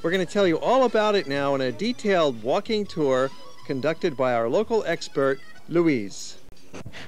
We're going to tell you all about it now in a detailed walking tour conducted by our local expert, Louise.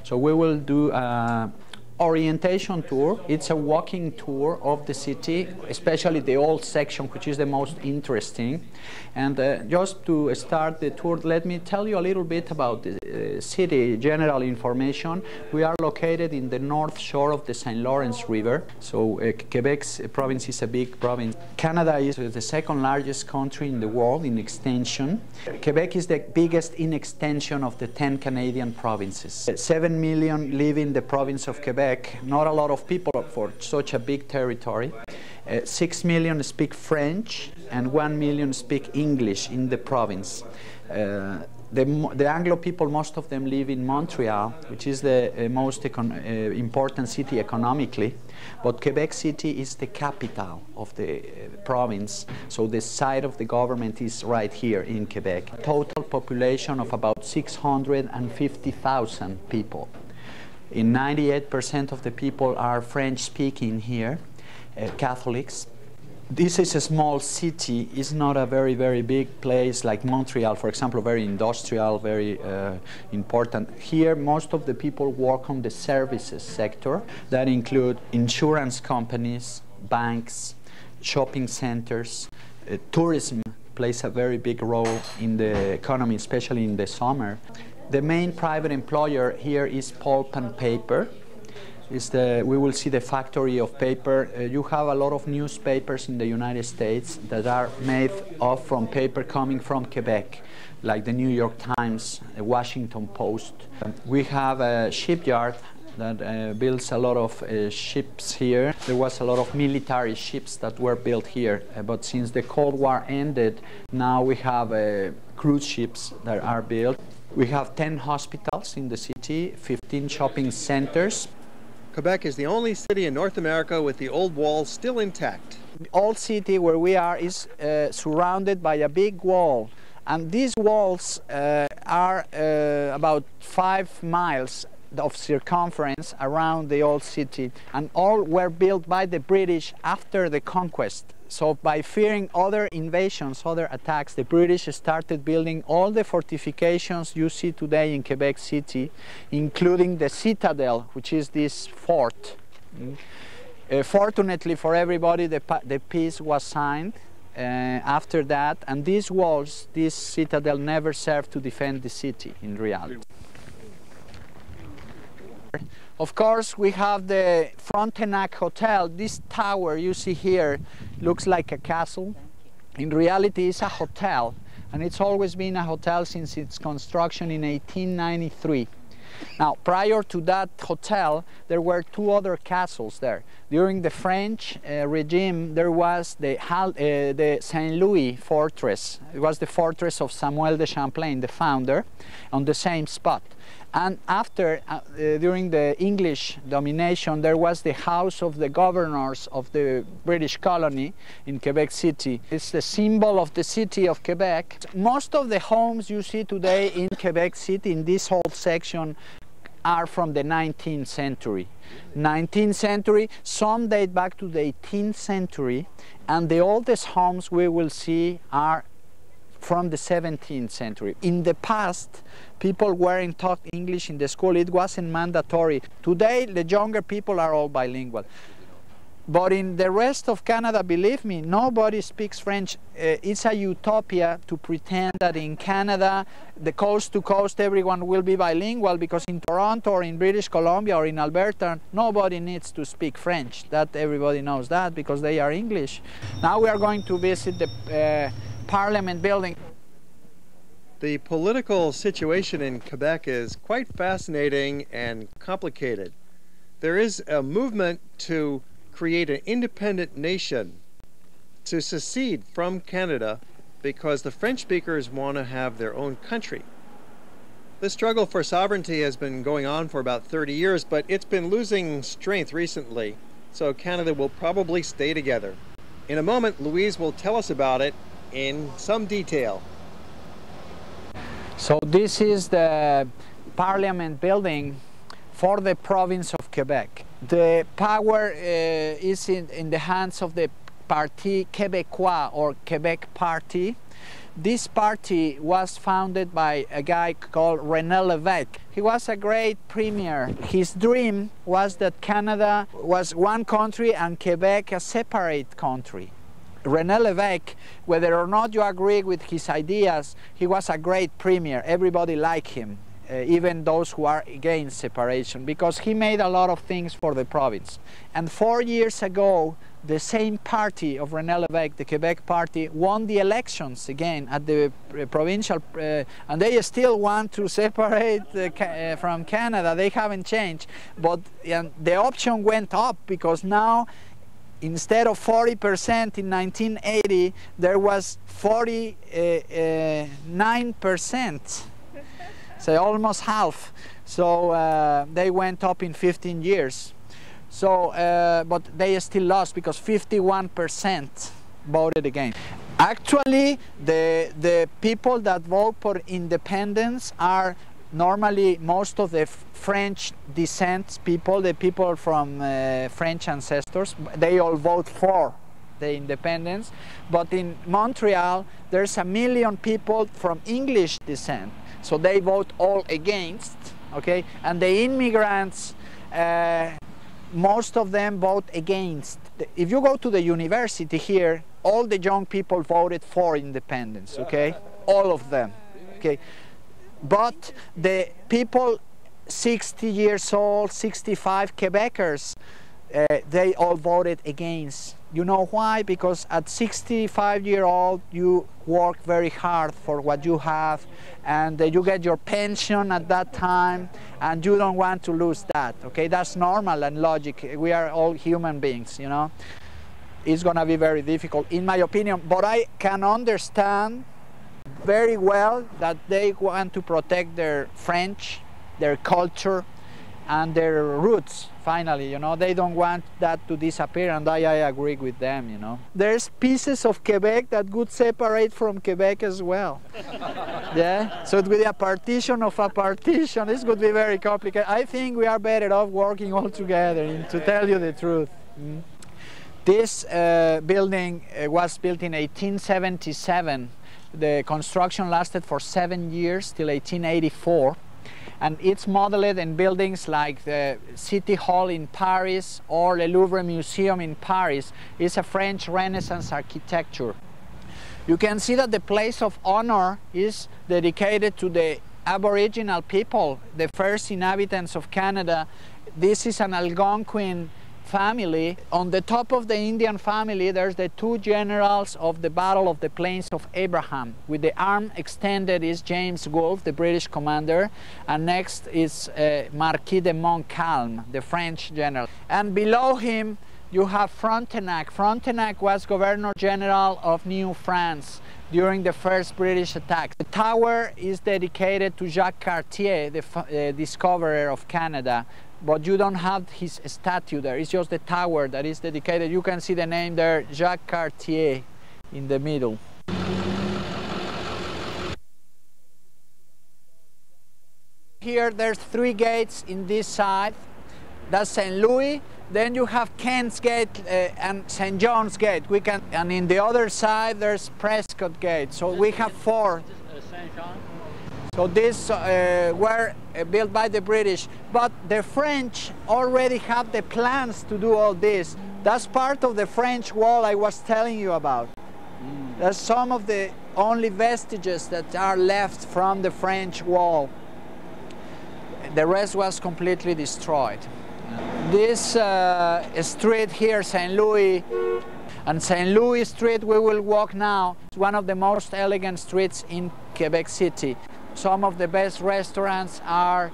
So we will do an orientation tour. It's a walking tour of the city, especially the old section, which is the most interesting. And just to start the tour, let me tell you a little bit about the city, general information. We are located in the north shore of the St. Lawrence River. So Quebec's province is a big province. Canada is the second largest country in the world in extension. Quebec is the biggest in extension of the 10 Canadian provinces. 7 million live in the province of Quebec. Not a lot of people for such a big territory. 6 million speak French and 1 million speak English in the province. The Anglo people, most of them live in Montreal, which is the most important city economically. But Quebec City is the capital of the province, so the site of the government is right here in Quebec. Total population of about 650,000 people. 98% of the people are French-speaking here, Catholics. This is a small city. It's not a very, very big place like Montreal, for example, very industrial, very important. Here, most of the people work on the services sector. That include insurance companies, banks, shopping centers. Tourism plays a very big role in the economy, especially in the summer. The main private employer here is pulp and paper. We will see the factory of paper. You have a lot of newspapers in the United States that are made from paper coming from Quebec, like the New York Times, the Washington Post. We have a shipyard that builds a lot of ships here. There was a lot of military ships that were built here, but since the Cold War ended, now we have cruise ships that are built. We have 10 hospitals in the city, 15 shopping centers. Quebec is the only city in North America with the old walls still intact. The old city where we are is surrounded by a big wall, and these walls are about 5 miles of circumference around the old city, and all were built by the British after the conquest. So by fearing other invasions, other attacks, the British started building all the fortifications you see today in Quebec City, including the citadel, which is this fort. Fortunately for everybody, the peace was signed after that, and these walls, this citadel, never served to defend the city in reality. Of course, we have the Frontenac Hotel. This tower you see here looks like a castle. In reality, it's a hotel, and it's always been a hotel since its construction in 1893. Now, prior to that hotel, there were 2 other castles there. During the French regime, there was the Saint Louis fortress. It was the fortress of Samuel de Champlain, the founder, on the same spot. And after, during the English domination, there was the House of the Governors of the British colony in Quebec City. It's the symbol of the city of Quebec. Most of the homes you see today in Quebec City, in this whole section, are from the 19th century. 19th century, some date back to the 18th century, and the oldest homes we will see are from the 17th century. In the past, people weren't taught English in the school. It wasn't mandatory. Today, the younger people are all bilingual. But in the rest of Canada, believe me, nobody speaks French. It's a utopia to pretend that in Canada, the coast to coast, everyone will be bilingual, because in Toronto or in British Columbia or in Alberta, nobody needs to speak French. That everybody knows that because they are English. Now we are going to visit the Parliament building. The political situation in Quebec is quite fascinating and complicated. There is a movement to create an independent nation, to secede from Canada, because the French speakers want to have their own country. The struggle for sovereignty has been going on for about 30 years, but it's been losing strength recently, so Canada will probably stay together. In a moment, Louise will tell us about it in some detail. So this is the Parliament building for the province of Quebec. The power is in the hands of the Parti Québécois or Quebec Party. This party was founded by a guy called Rene Levesque. He was a great premier. His dream was that Canada was one country and Quebec a separate country. Rene Levesque, whether or not you agree with his ideas, he was a great premier. Everybody liked him, even those who are against separation, because he made a lot of things for the province. And 4 years ago, the same party of Rene Levesque, the Quebec Party, won the elections again at the provincial, and they still want to separate from Canada. They haven't changed, but the option went up because now, instead of 40% in 1980, there was 49%, so almost half. So they went up in 15 years. So, but they still lost because 51% voted again. Actually, the people that vote for independence are normally most of the French descent people, the people from French ancestors. They all vote for the independence. But in Montreal, there's 1 million people from English descent. So they vote all against, okay? And the immigrants, most of them vote against. If you go to the university here, all the young people voted for independence, okay? All of them, okay? But the people 60 years old, 65 Quebecers, they all voted against. You know why? Because at 65-year-old, you work very hard for what you have, and you get your pension at that time, and you don't want to lose that, okay? That's normal and logic. We are all human beings, you know? It's gonna be very difficult, in my opinion, but I can understand very well that they want to protect their French, their culture, and their roots, finally, you know. They don't want that to disappear, and I agree with them, you know. There's pieces of Quebec that would separate from Quebec as well. Yeah, so it would be a partition of a partition. This would be very complicated. I think we are better off working all together, to tell you the truth. This building was built in 1877. The construction lasted for 7 years, till 1884. And it's modeled in buildings like the City Hall in Paris or the Louvre Museum in Paris. It's a French Renaissance architecture. You can see that the place of honor is dedicated to the Aboriginal people, the first inhabitants of Canada. This is an Algonquin family. On the top of the Indian family, there's the two generals of the Battle of the Plains of Abraham. With the arm extended is James Wolfe, the British commander, and next is Marquis de Montcalm, the French general. And below him, you have Frontenac. Frontenac was Governor General of New France during the first British attack. The tower is dedicated to Jacques Cartier, the discoverer of Canada. But you don't have his statue there. It's just the tower that is dedicated. You can see the name there, Jacques Cartier, in the middle. Here there's 3 gates in this side. That's St. Louis. Then you have Kent's Gate and St. John's Gate. And in the other side there's Prescott Gate. So we have 4. So these were built by the British, but the French already have the plans to do all this. That's part of the French wall I was telling you about. That's some of the only vestiges that are left from the French wall. The rest was completely destroyed. This street here, St. Louis, and St. Louis Street we will walk now. It's one of the most elegant streets in Quebec City. Some of the best restaurants are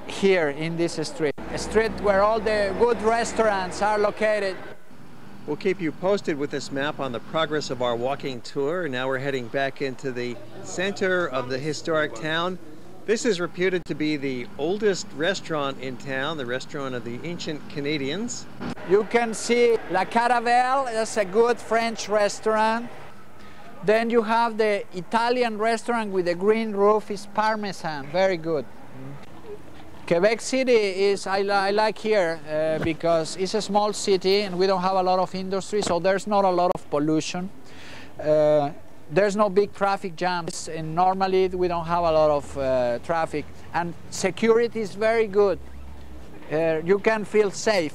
here in this street. A street where all the good restaurants are located. We'll keep you posted with this map on the progress of our walking tour. Now we're heading back into the center of the historic town. This is reputed to be the oldest restaurant in town, the restaurant of the ancient Canadians. You can see La Caravelle, that's a good French restaurant. Then you have the Italian restaurant with the green roof, is Parmesan, very good. Quebec City is, I like here because it's a small city and we don't have a lot of industry, so there's not a lot of pollution. There's no big traffic jams, and normally we don't have a lot of traffic. And security is very good. You can feel safe.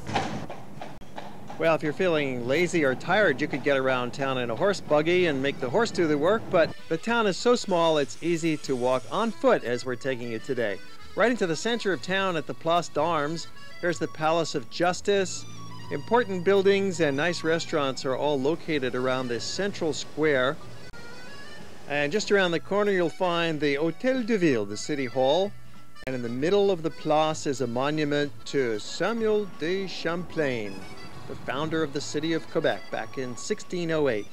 Well, if you're feeling lazy or tired, you could get around town in a horse buggy and make the horse do the work, but the town is so small it's easy to walk on foot as we're taking it today. Right into the center of town at the Place d'Armes, there's the Palace of Justice. Important buildings and nice restaurants are all located around this central square. And just around the corner you'll find the Hôtel de Ville, the city hall. And in the middle of the place is a monument to Samuel de Champlain, the founder of the city of Quebec back in 1608.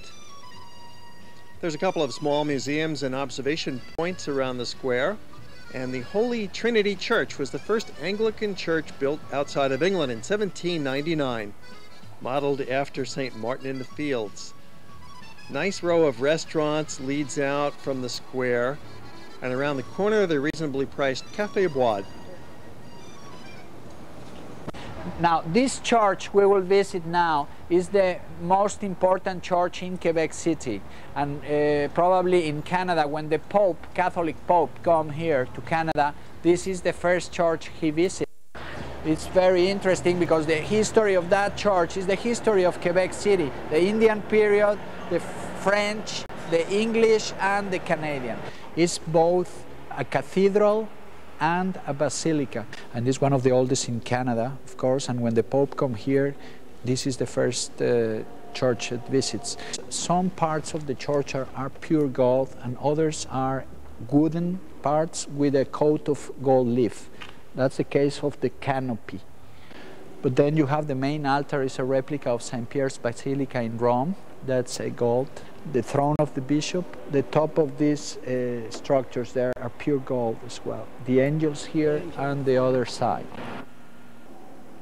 There's a couple of small museums and observation points around the square. And the Holy Trinity Church was the first Anglican church built outside of England in 1799, modeled after St. Martin in the Fields. Nice row of restaurants leads out from the square, and around the corner the reasonably priced Café Bois. Now, this church we will visit now is the most important church in Quebec City, and probably in Canada. When the Pope, Catholic Pope, come here to Canada, this is the first church he visits. It's very interesting because the history of that church is the history of Quebec City, the Indian period, the French, the English, and the Canadian. It's both a cathedral and a basilica, and it's one of the oldest in Canada, of course, and when the Pope come here, this is the first church it visits. Some parts of the church are pure gold and others are wooden parts with a coat of gold leaf. That's the case of the canopy. But then you have the main altar is a replica of St. Pierre's Basilica in Rome. That's a gold. The throne of the bishop, the top of these structures there are pure gold as well. The angels here and the other side.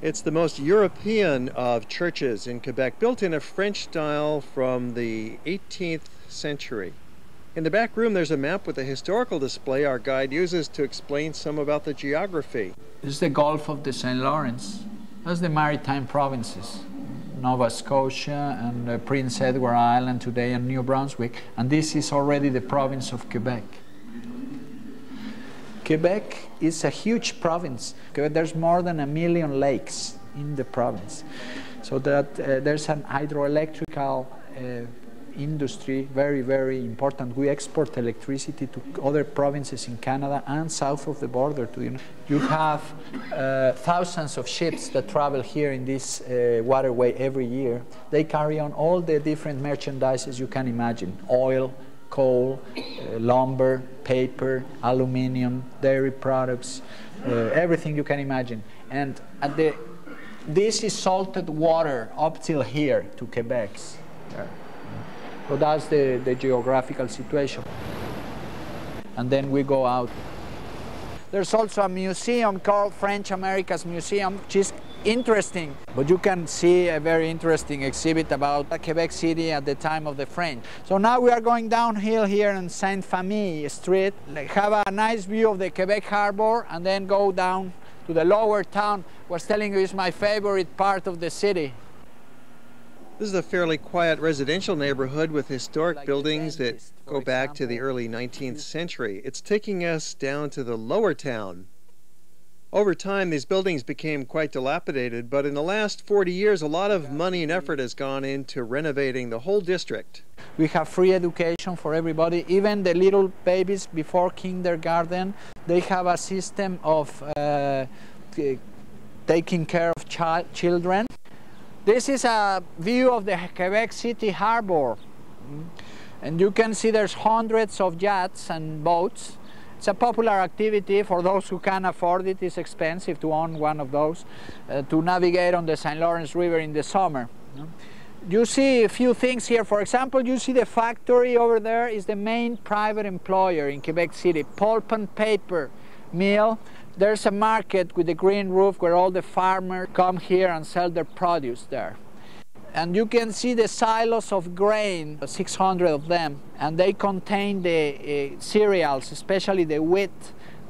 It's the most European of churches in Quebec, built in a French style from the 18th century. In the back room there's a map with a historical display our guide uses to explain some about the geography. This is the Gulf of the St. Lawrence. That's the maritime provinces. Nova Scotia and Prince Edward Island today and New Brunswick, and this is already the province of Quebec. Quebec is a huge province. There's more than 1 million lakes in the province, so that there's an hydroelectrical industry, very, very important. We export electricity to other provinces in Canada and south of the border. You have thousands of ships that travel here in this waterway every year. They carry on all the different merchandises you can imagine: oil, coal, lumber, paper, aluminum, dairy products, everything you can imagine. And this is salted water up till here to Quebec. So that's the geographical situation. And then we go out. There's also a museum called French America's Museum, which is interesting. But you can see a very interesting exhibit about Quebec City at the time of the French. So now we are going downhill here on Sainte-Famille Street, have a nice view of the Quebec Harbor, and then go down to the lower town. I was telling you, it's my favorite part of the city. This is a fairly quiet residential neighborhood with historic buildings that go back to the early 19th century. It's taking us down to the lower town. Over time, these buildings became quite dilapidated, but in the last 40 years, a lot of money and effort has gone into renovating the whole district. We have free education for everybody, even the little babies before kindergarten. They have a system of taking care of children. This is a view of the Quebec City Harbor. And you can see there's hundreds of yachts and boats. It's a popular activity for those who can afford it. It's expensive to own one of those, to navigate on the St. Lawrence River in the summer. You see a few things here. For example, you see the factory over there is the main private employer in Quebec City, pulp and paper mill. There's a market with a green roof where all the farmers come here and sell their produce there. And you can see the silos of grain, 600 of them, and they contain the cereals, especially the wheat,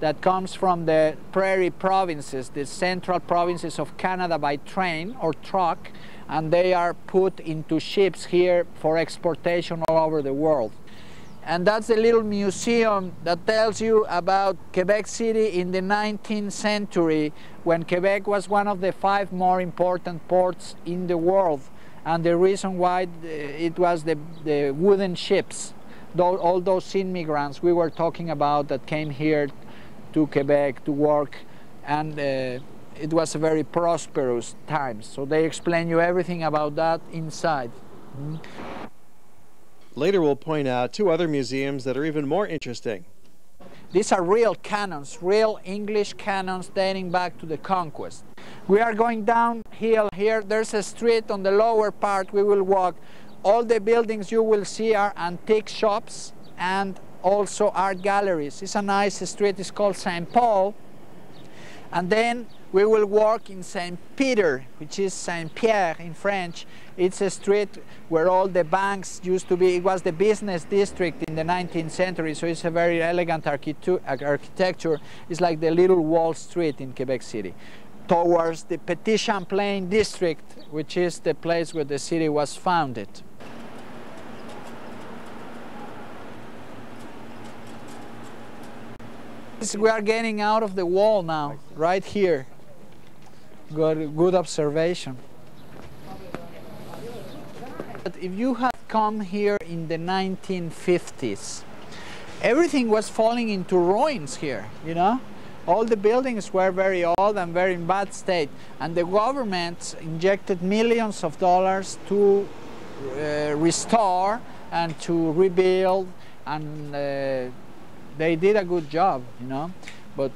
that comes from the prairie provinces, the central provinces of Canada by train or truck, and they are put into ships here for exportation all over the world. And that's a little museum that tells you about Quebec City in the 19th century, when Quebec was one of the 5 more important ports in the world. And the reason why it was the wooden ships, all those immigrants we were talking about that came here to Quebec to work, and it was a very prosperous time. So they explain you everything about that inside. Later we'll point out 2 other museums that are even more interesting. These are real cannons, real English cannons dating back to the conquest. We are going downhill here. There's a street on the lower part we will walk. All the buildings you will see are antique shops and also art galleries. It's a nice street, it's called St. Paul. And then we will walk in St. Peter, which is St. Pierre in French. It's a street where all the banks used to be. It was the business district in the 19th century, so it's a very elegant architecture. It's like the little Wall Street in Quebec City. Towards the Petit-Champlain district, which is the place where the city was founded. We are getting out of the wall now, right here. Good observation. But if you had come here in the 1950s, everything was falling into ruins here, you know? All the buildings were very old and very in bad state, and the government injected millions of dollars to restore and to rebuild, and they did a good job, you know. But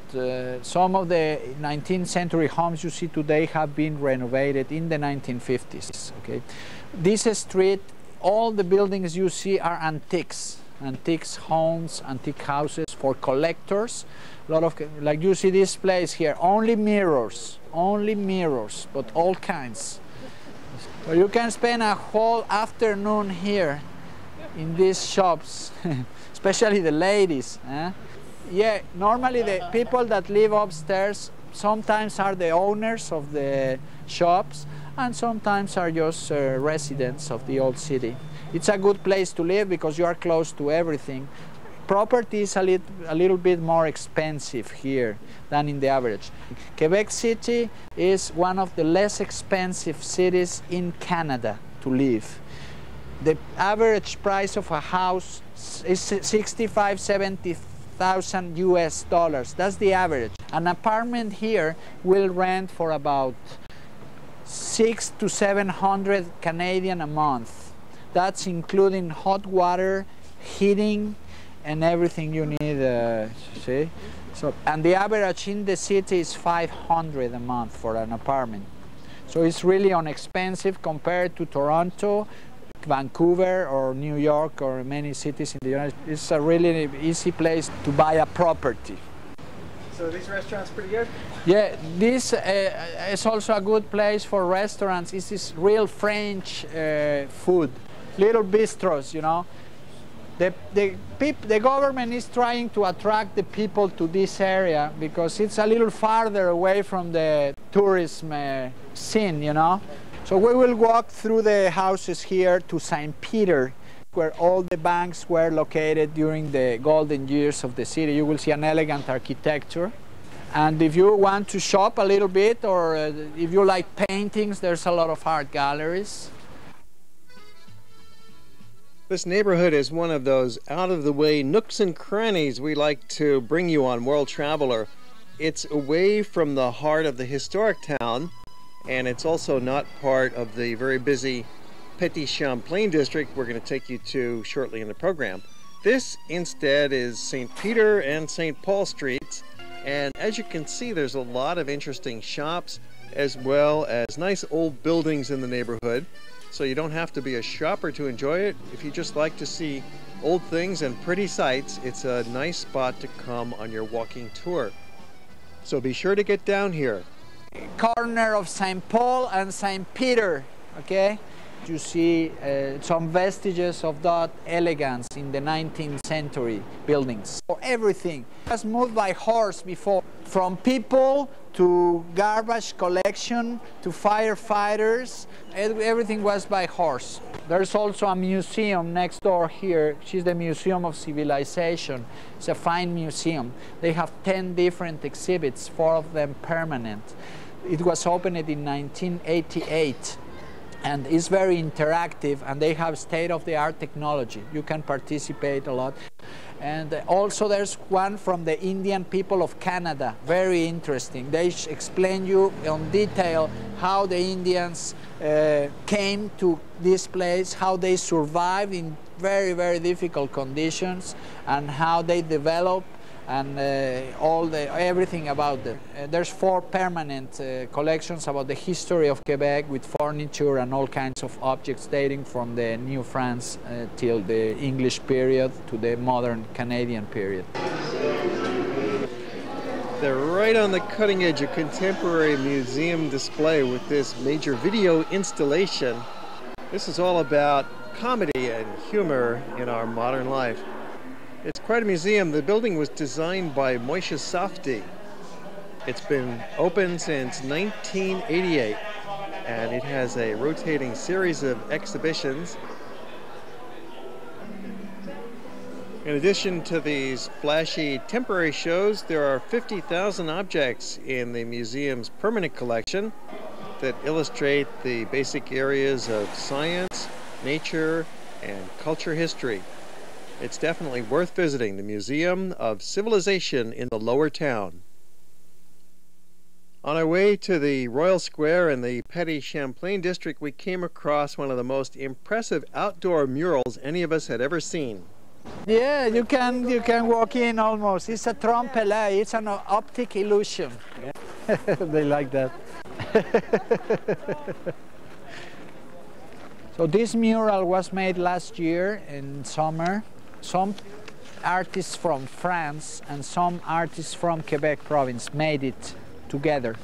some of the 19th century homes you see today have been renovated in the 1950s. Okay, this street, all the buildings you see are antiques, homes, antique houses for collectors. A lot of, like you see this place here, only mirrors, but all kinds. So you can spend a whole afternoon here in these shops, especially the ladies. Yeah, normally the people that live upstairs sometimes are the owners of the shops, and sometimes are just residents of the old city. It's a good place to live because you are close to everything. Property is a little bit more expensive here than in the average. Quebec City is one of the less expensive cities in Canada to live. The average price of a house is $65,000–70,000 US. That's the average. An apartment here will rent for about 600 to 700 Canadian a month. That's including hot water, heating, and everything you need. See, so and the average in the city is 500 a month for an apartment. So it's really inexpensive compared to Toronto, Vancouver, or New York, or many cities in the United States. It's a really easy place to buy a property. So these restaurants pretty good? Yeah, this is also a good place for restaurants. This is real French food, little bistros, you know. The government is trying to attract the people to this area because it's a little farther away from the tourism scene, you know. So we will walk through the houses here to St. Peter, where all the banks were located during the golden years of the city. You will see an elegant architecture. And if you want to shop a little bit, or if you like paintings, there's a lot of art galleries. This neighborhood is one of those out-of-the-way nooks and crannies we like to bring you on World Traveler. It's away from the heart of the historic town, and it's also not part of the very busy Petit-Champlain district we're going to take you to shortly in the program. This instead is St. Peter and St. Paul Streets, and as you can see, there's a lot of interesting shops as well as nice old buildings in the neighborhood. So you don't have to be a shopper to enjoy it. If you just like to see old things and pretty sights, it's a nice spot to come on your walking tour. So be sure to get down here. Corner of St. Paul and St. Peter, okay? You see some vestiges of that elegance in the 19th century buildings. For everything was moved by horse before, from people to garbage collection to firefighters. Everything was by horse. There's also a museum next door here, which is the Museum of Civilization. It's a fine museum. They have 10 different exhibits, 4 of them permanent. It was opened in 1988. And it's very interactive, and they have state-of-the-art technology. You can participate a lot. And also there's one from the Indian people of Canada, very interesting. They explain you in detail how the Indians came to this place, how they survived in very, very difficult conditions, and how they developed, and everything about them. There's 4 permanent collections about the history of Quebec with furniture and all kinds of objects dating from the New France till the English period to the modern Canadian period. They're right on the cutting edge of contemporary museum display with this major video installation. This is all about comedy and humor in our modern life. It's quite a museum. The building was designed by Moishe Safdie. It's been open since 1988, and it has a rotating series of exhibitions. In addition to these flashy temporary shows, there are 50,000 objects in the museum's permanent collection that illustrate the basic areas of science, nature, and culture history. It's definitely worth visiting the Museum of Civilization in the Lower Town. On our way to the Royal Square in the Petit-Champlain district, we came across one of the most impressive outdoor murals any of us had ever seen. Yeah, you can walk in almost. It's a trompe-l'oeil, it's an optic illusion. They like that. So this mural was made last year in summer. Some artists from France and some artists from Quebec province made it together.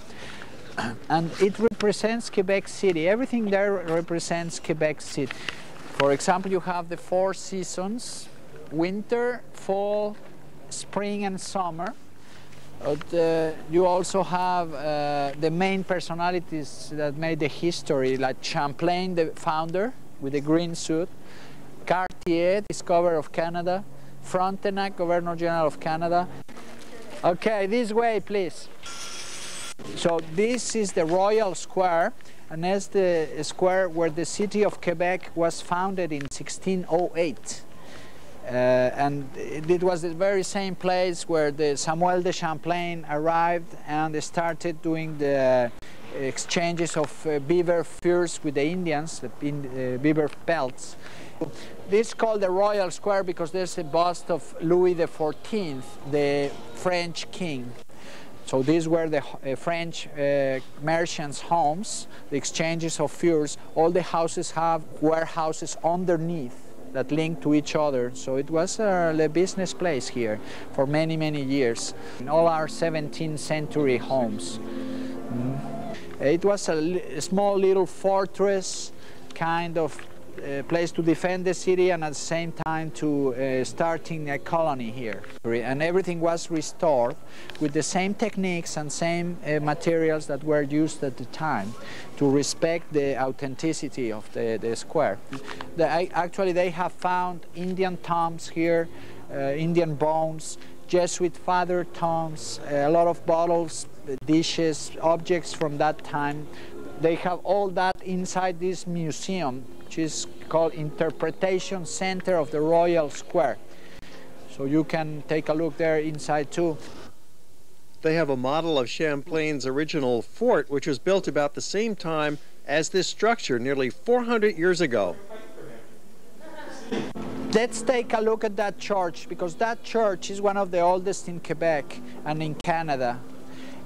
And it represents Quebec City. Everything there represents Quebec City. For example, you have the 4 seasons: winter, fall, spring, and summer. You also have the main personalities that made the history, like Champlain, the founder, with the green suit; Garcia, discoverer of Canada; Frontenac, Governor General of Canada. Okay, this way, please. So this is the Royal Square, and that's the square where the city of Quebec was founded in 1608. And it was the very same place where the Samuel de Champlain arrived and started doing the exchanges of beaver furs with the Indians, the beaver pelts. This is called the Royal Square because there's a bust of Louis XIV, the French king. So these were the French merchants' homes, the exchanges of furs. All the houses have warehouses underneath that link to each other. So it was a business place here for many, many years. In all our 17th century homes. It was a small little fortress, kind of place to defend the city and at the same time to starting a colony here. And everything was restored with the same techniques and same materials that were used at the time to respect the authenticity of the square. Actually, they have found Indian tombs here, Indian bones, Jesuit father tombs, a lot of bottles, dishes, objects from that time. They have all that inside this museum, which is called Interpretation Center of the Royal Square. So you can take a look there inside too. They have a model of Champlain's original fort, which was built about the same time as this structure, nearly 400 years ago. Let's take a look at that church, because that church is one of the oldest in Quebec and in Canada.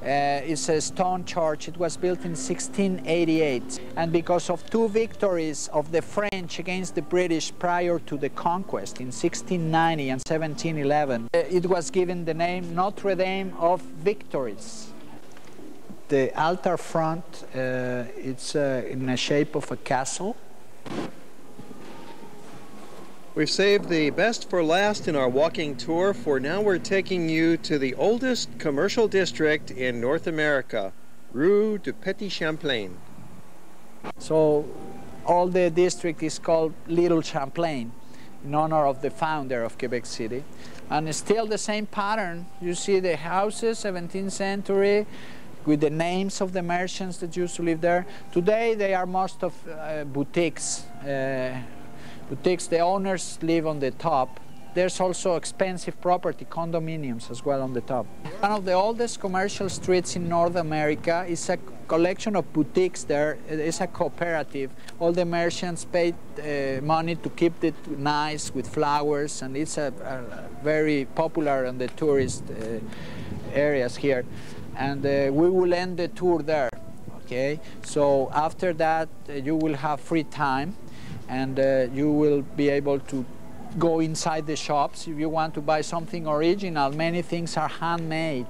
It's a stone church. It was built in 1688, and because of 2 victories of the French against the British prior to the conquest in 1690 and 1711, it was given the name Notre Dame of Victories. The altar front, it's in the shape of a castle. We've saved the best for last in our walking tour, for now we're taking you to the oldest commercial district in North America, Rue de Petit-Champlain. So all the district is called Little Champlain in honor of the founder of Quebec City. And it's still the same pattern. You see the houses, 17th century, with the names of the merchants that used to live there. Today they are most of boutiques. Boutiques, the owners live on the top. There's also expensive property, condominiums as well on the top. One of the oldest commercial streets in North America is a collection of boutiques there. It's a cooperative. All the merchants paid money to keep it nice with flowers, and it's a very popular on the tourist areas here. And we will end the tour there, okay? So after that, you will have free time, and you will be able to go inside the shops. If you want to buy something original, many things are handmade,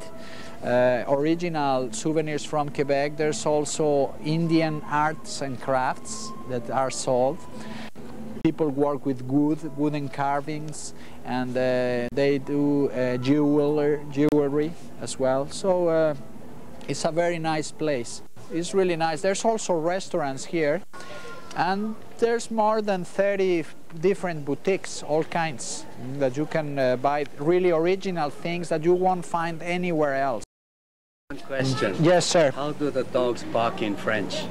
original souvenirs from Quebec. There's also Indian arts and crafts that are sold. People work with wooden carvings, and they do jewelry as well. So it's a very nice place. It's really nice. There's also restaurants here. And there's more than 30 different boutiques, all kinds, that you can buy really original things that you won't find anywhere else. One question. Yes, sir. How do the dogs bark in French?